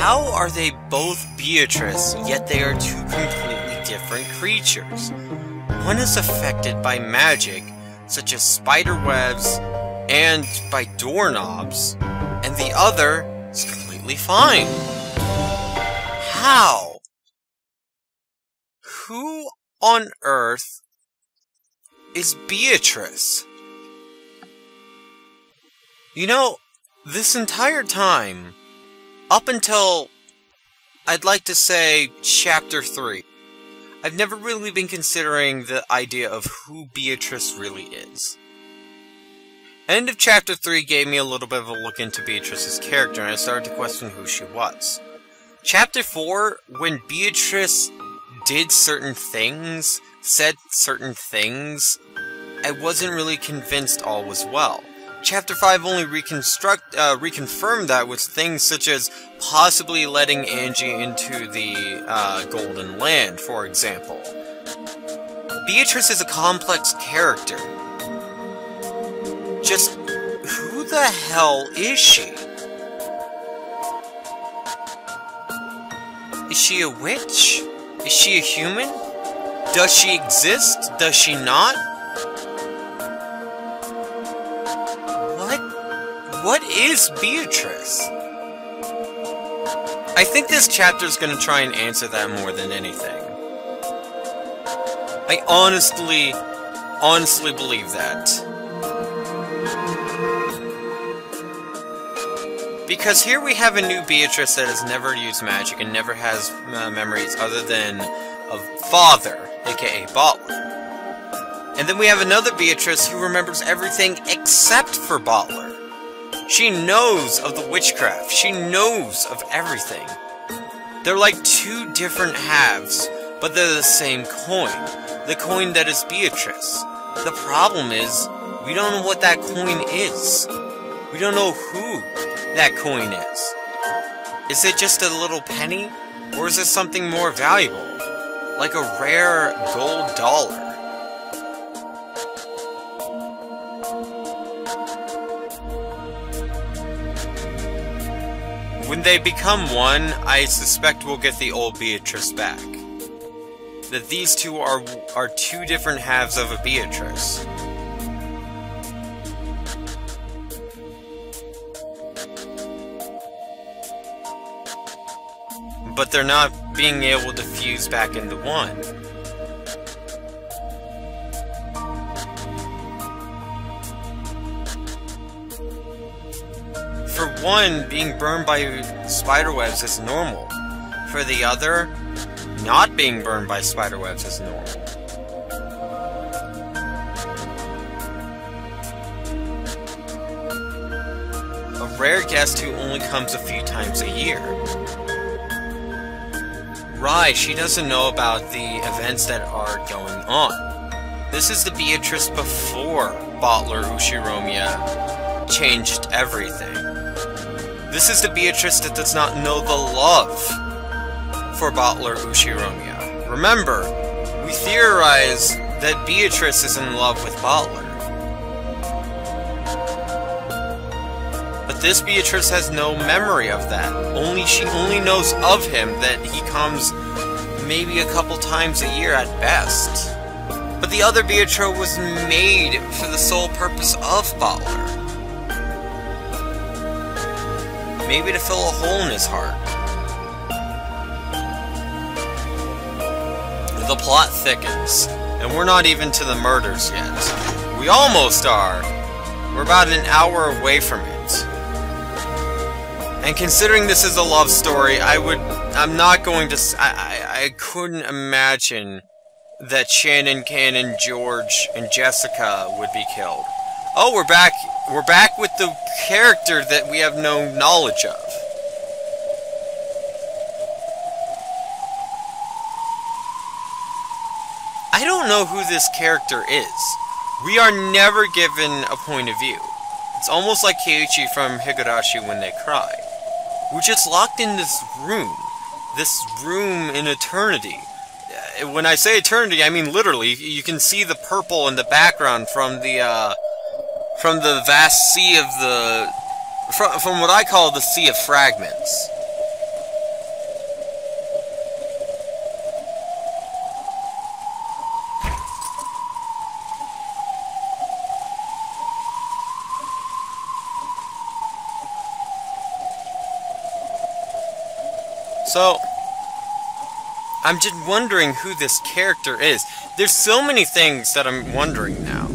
How are they both Beatrice, yet they are two completely different creatures? One is affected by magic, such as spider webs and by doorknobs, and the other is completely fine. How? Who on earth is Beatrice? You know, this entire time, up until, I'd like to say, Chapter 3, I've never really been considering the idea of who Beatrice really is. End of Chapter 3 gave me a little bit of a look into Beatrice's character, and I started to question who she was. Chapter 4, when Beatrice did certain things, said certain things, I wasn't really convinced all was well. Chapter 5 only reconfirmed that with things such as possibly letting Angie into the Golden Land, for example. Beatrice is a complex character. Just who the hell is she? Is she a witch? Is she a human? Does she exist? Does she not? What is Beatrice? I think this chapter is going to try and answer that more than anything. I honestly believe that. Because here we have a new Beatrice that has never used magic and never has memories other than of Father, aka Bottler. And then we have another Beatrice who remembers everything except for Bottler. She knows of the witchcraft. She knows of everything. They're like two different halves, but they're the same coin. The coin that is Beatrice. The problem is, we don't know what that coin is. We don't know who that coin is. Is it just a little penny? Or is it something more valuable? Like a rare gold dollar? When they become one, I suspect we'll get the old Beatrice back. That these two are two different halves of a Beatrice. But they're not being able to fuse back into one. For one, being burned by spiderwebs is normal. For the other, not being burned by spiderwebs is normal. A rare guest who only comes a few times a year. Right, she doesn't know about the events that are going on. This is the Beatrice before Bottler Ushiromiya changed everything. This is the Beatrice that does not know the love for Bottler Ushiromiya. Remember, we theorize that Beatrice is in love with Bottler. But this Beatrice has no memory of that. She only knows of him that he comes maybe a couple times a year at best. But the other Beatrice was made for the sole purpose of Bottler. Maybe to fill a hole in his heart. The plot thickens, and we're not even to the murders yet. We almost are. We're about an hour away from it. And considering this is a love story, I'm not going to, I couldn't imagine that Shannon, Cannon, George, and Jessica would be killed. Oh, we're back with the character that we have no knowledge of. I don't know who this character is. We are never given a point of view. It's almost like Keiichi from Higurashi When They Cry. We're just locked in this room in eternity. When I say eternity, I mean literally. You can see the purple in the background from the vast sea of from what I call the Sea of Fragments. So, I'm just wondering who this character is. There's so many things that I'm wondering now.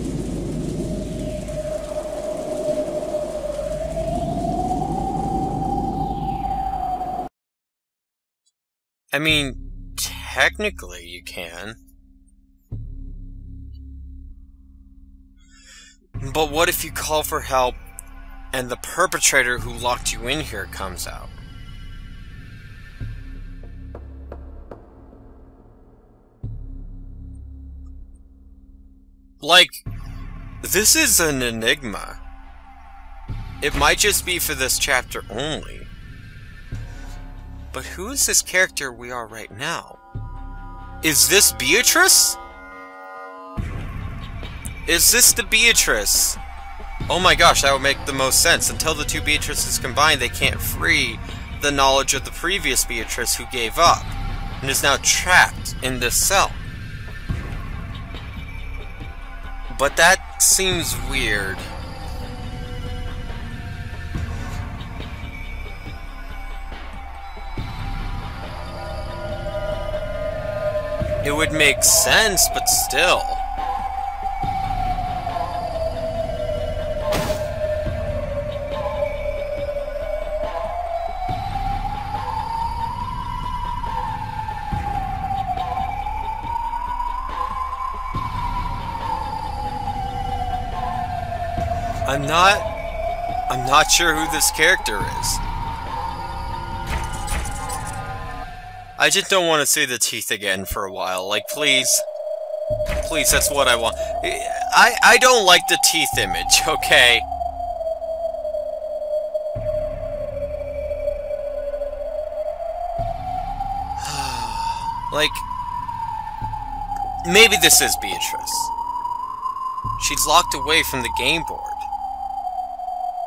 I mean, technically you can. But what if you call for help and the perpetrator who locked you in here comes out? Like, this is an enigma. It might just be for this chapter only. But who is this character we are right now? Is this Beatrice? Is this the Beatrice? Oh my gosh, that would make the most sense. Until the two Beatrices combine, they can't free the knowledge of the previous Beatrice who gave up and is now trapped in this cell. But that seems weird. It would make sense, but still. I'm not sure who this character is. I just don't want to see the teeth again for a while. Like, please. Please, that's what I want. I don't like the teeth image, okay? Like, maybe this is Beatrice. She's locked away from the game board.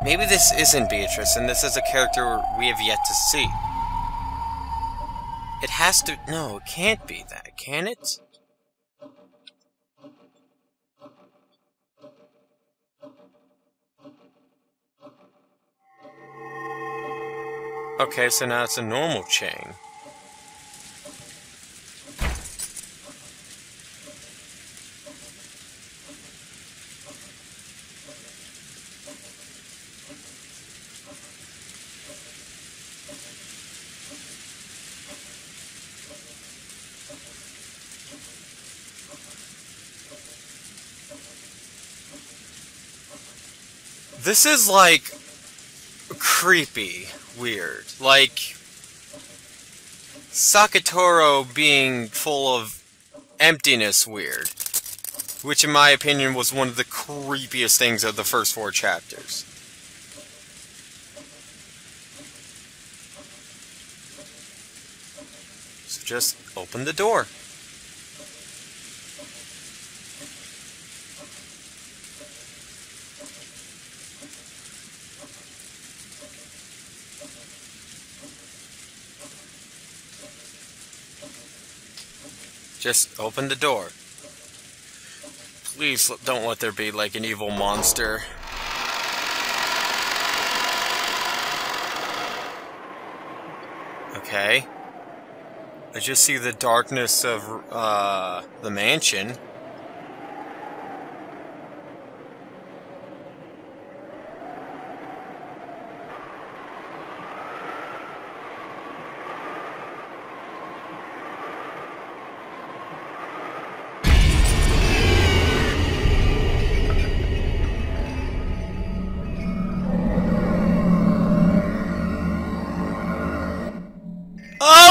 Maybe this isn't Beatrice, and this is a character we have yet to see. It has to... No, it can't be that, can it? Okay, so now it's a normal chain. This is, like, creepy weird. Like, Sakatoro being full of emptiness weird. Which, in my opinion, was one of the creepiest things of the first 4 chapters. So just open the door. Just open the door. Please don't let there be, like, an evil monster. Okay. I just see the darkness of, the mansion.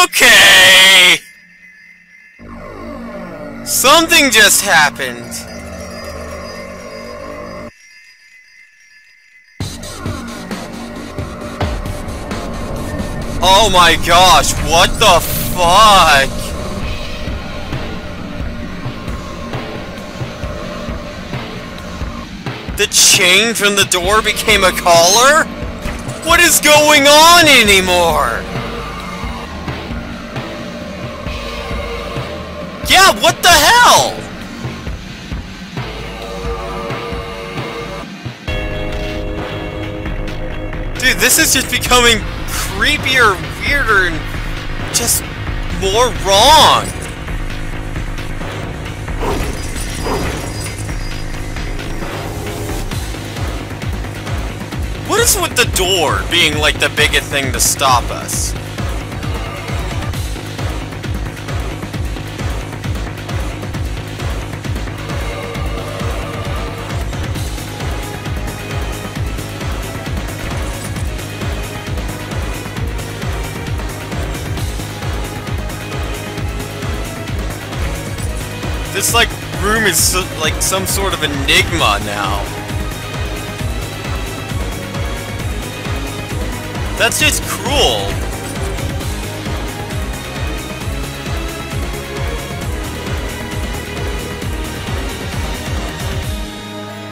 Okay! Something just happened. Oh my gosh, what the fuck? The chain from the door became a collar? What is going on anymore? Yeah, what the hell? Dude, this is just becoming creepier, weirder, and just more wrong. What is with the door being like the biggest thing to stop us? This, like, room is so, like some sort of enigma now. That's just cruel.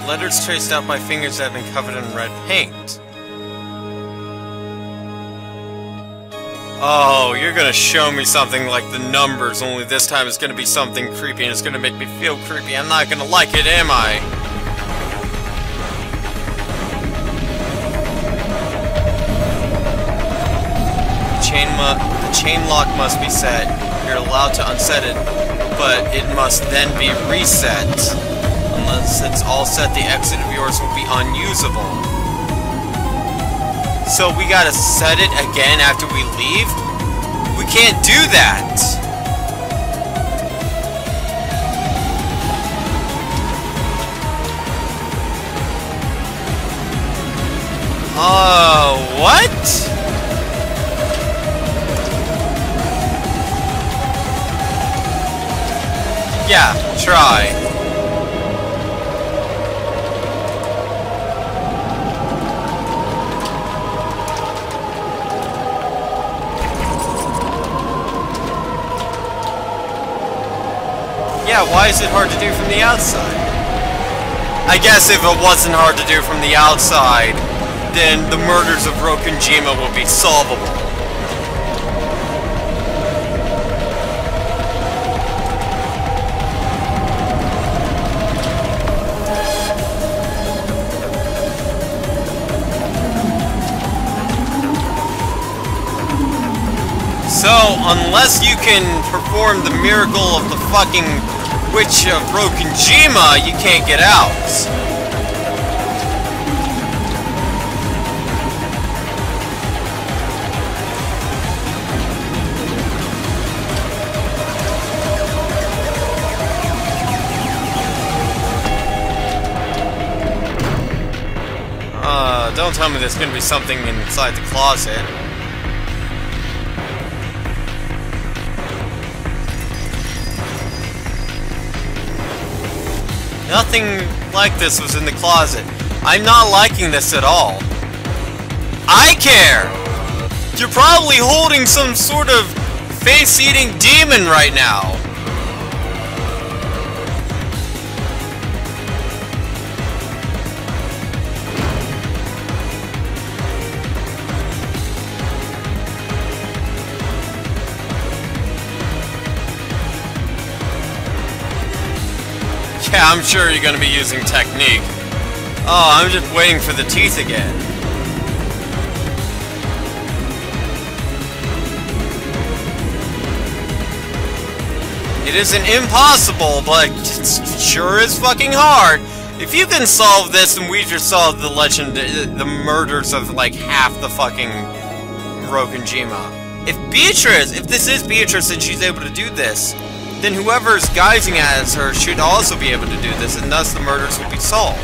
Letters traced out by fingers that have been covered in red paint. Oh, you're gonna show me something like the numbers, only this time it's gonna be something creepy and it's gonna make me feel creepy. I'm not gonna like it, am I? The chain lock must be set. You're allowed to unset it, but it must then be reset. Unless it's all set, the exit of yours will be unusable. So we gotta set it again after we leave? We can't do that! What? Yeah, try. Yeah, why is it hard to do from the outside? I guess if it wasn't hard to do from the outside, then the murders of Rokunjima will be solvable. So, unless you can perform the miracle of the fucking Witch of Rokunjima, you can't get out. Don't tell me there's gonna be something inside the closet. Nothing like this was in the closet. I'm not liking this at all. I care! You're probably holding some sort of face-eating demon right now. Yeah, I'm sure you're gonna be using technique. Oh, I'm just waiting for the teeth again. It isn't impossible, but it sure is fucking hard. If you can solve this, then we just solved the legend, the murders of like half the fucking Rokunjima. If this is Beatrice and she's able to do this, then whoever's guising as her should also be able to do this, and thus the murders will be solved.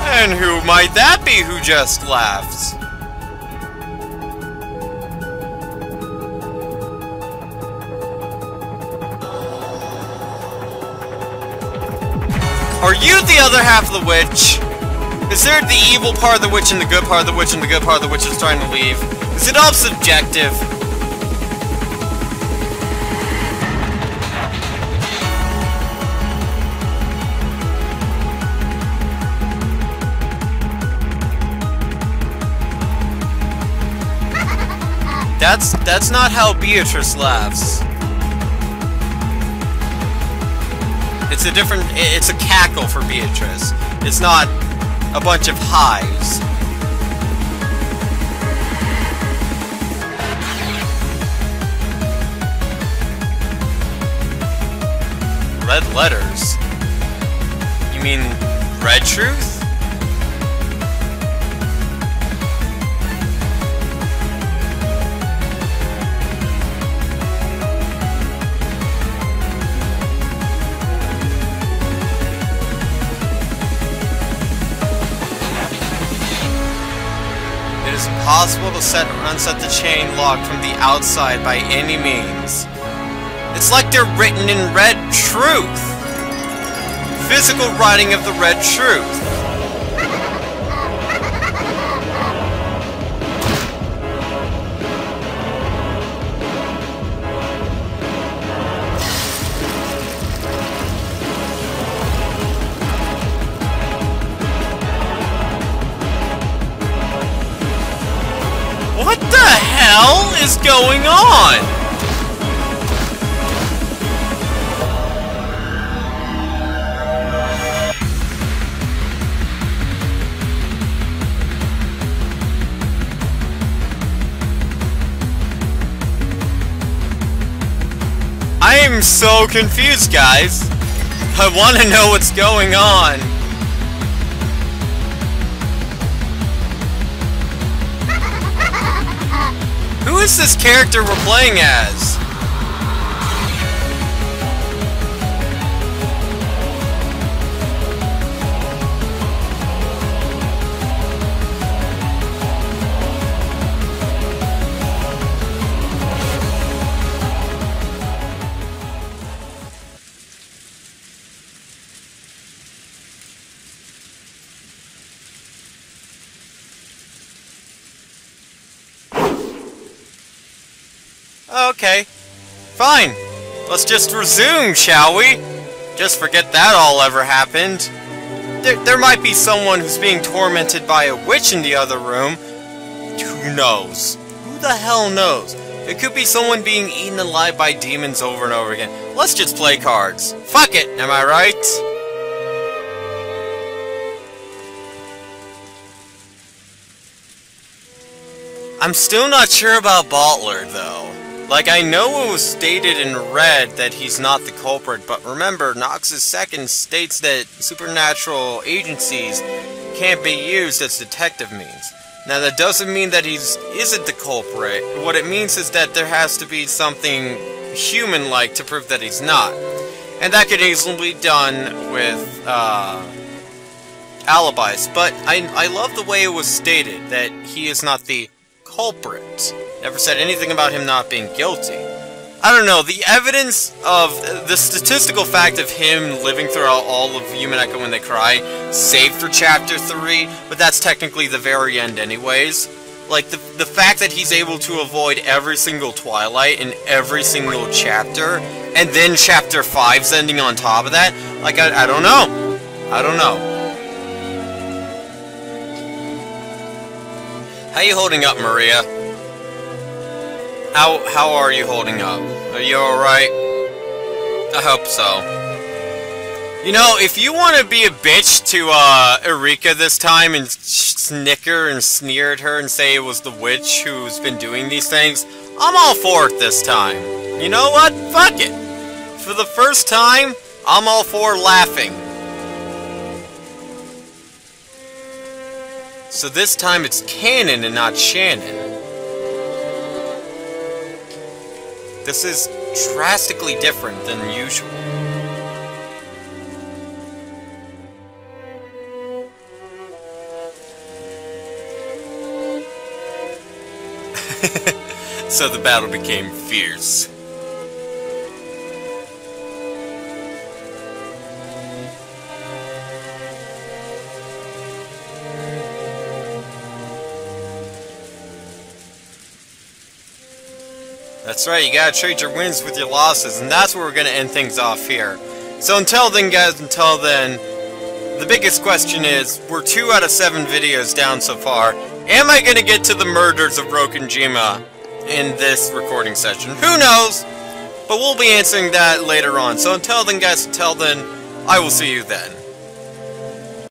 And who might that be who just laughed? Are you the other half of the witch? Is there the evil part of the witch and the good part of the witch and the good part of the witch is trying to leave? Is it all subjective? That's not how Beatrice laughs. It's a cackle for Beatrice. It's not a bunch of hives. Red letters? You mean red truth? It is impossible to set or unset the chain lock from the outside by any means. It's like they're written in red truth. Physical writing of the red truth. What the hell is going on? I am so confused, guys. I want to know what's going on. Who is this character we're playing as? Okay, fine. Let's just resume, shall we? Just forget that all ever happened. There might be someone who's being tormented by a witch in the other room. Who knows? Who the hell knows? It could be someone being eaten alive by demons over and over again. Let's just play cards. Fuck it, am I right? I'm still not sure about Bottler, though. Like, I know it was stated in red that he's not the culprit, but remember, Nox's second states that supernatural agencies can't be used as detective means. Now, that doesn't mean that he isn't the culprit. What it means is that there has to be something human-like to prove that he's not. And that could easily be done with, alibis. But I love the way it was stated that he is not the culprit. Never said anything about him not being guilty. I don't know, the evidence of the statistical fact of him living throughout all of Umineko when they cry, saved for Chapter 3, but that's technically the very end anyways. Like, the fact that he's able to avoid every single Twilight in every single chapter, and then Chapter 5's ending on top of that, like, I don't know. I don't know. How you holding up, Maria? How are you holding up? Are you alright? I hope so. You know, if you want to be a bitch to, Eureka this time and snicker and sneer at her and say it was the witch who's been doing these things, I'm all for it this time. You know what? Fuck it. For the first time, I'm all for laughing. So this time it's canon and not Shannon. This is drastically different than usual. So the battle became fierce. That's right, you gotta trade your wins with your losses, and that's where we're gonna end things off here. So until then, guys, the biggest question is, we're 2 out of 7 videos down so far. Am I gonna get to the murders of Rokenjima in this recording session? Who knows? But we'll be answering that later on. So until then, guys, I will see you then.